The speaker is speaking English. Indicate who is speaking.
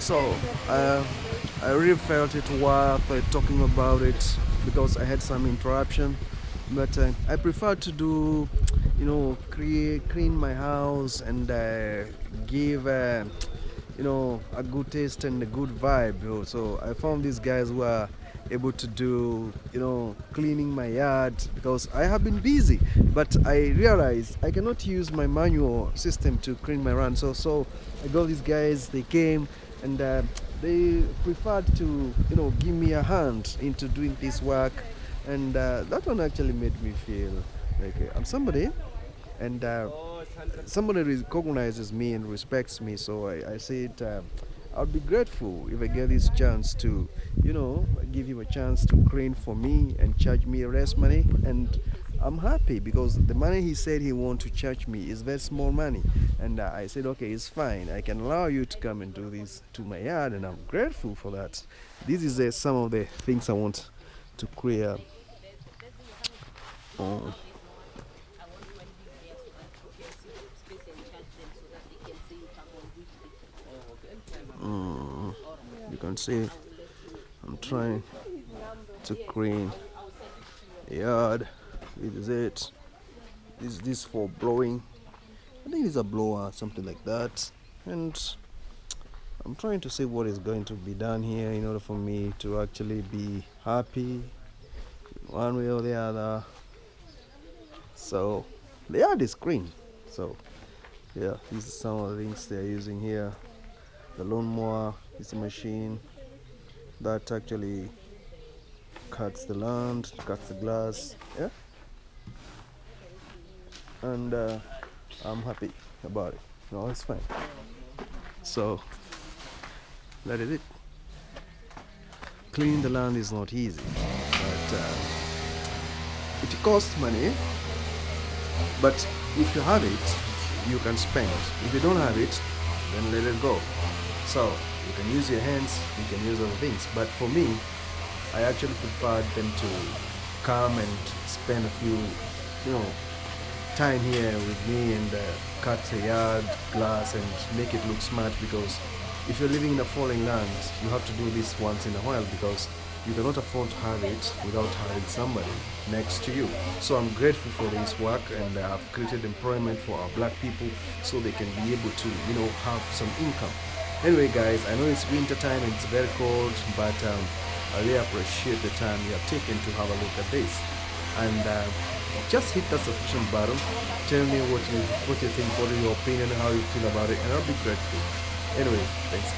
Speaker 1: So I really felt it worth talking about it because I had some interruption. But I prefer to do, clean my house and give, a good taste and a good vibe. So I found these guys who are able to do, cleaning my yard because I have been busy. But I realized I cannot use my manual system to clean my run. So I got these guys. They came and they preferred to, give me a hand into doing this work, and that one actually made me feel like I'm somebody, and somebody recognizes me and respects me. So I said I'd be grateful if I get this chance to, give him a chance to clean for me and charge me rest money. And I'm happy because the money he said he want to charge me is very small money. And I said, okay, it's fine. I can allow you to come and do this to my yard, and I'm grateful for that. This is some of the things I want to clear. Oh. You can see I'm trying to clean the yard. This is it. This for blowing. I think it's a blower, something like that. And I'm trying to see what is going to be done here in order for me to actually be happy one way or the other. So the yard is clean. So yeah, these are some of the things they're using here. The lawnmower is a machine that actually cuts the land, cuts the grass, yeah. And I'm happy about it. No, it's fine. So that is it. Cleaning the land is not easy, but it costs money. But if you have it, you can spend. If you don't have it, then let it go. So you can use your hands, you can use other things. But for me, I actually prefer them to come and spend a few, time here with me and cut the yard, glass, and make it look smart. Because if you're living in a foreign land, you have to do this once in a while because you cannot afford to have it without having somebody next to you. So I'm grateful for this work, and I've created employment for our black people so they can be able to, have some income. Anyway, guys, I know it's winter time and it's very cold, but I really appreciate the time you have taken to have a look at this. And just hit that subscription button. Tell me what you think, what is your opinion, how you feel about it, and I'll be grateful. Anyway, thanks.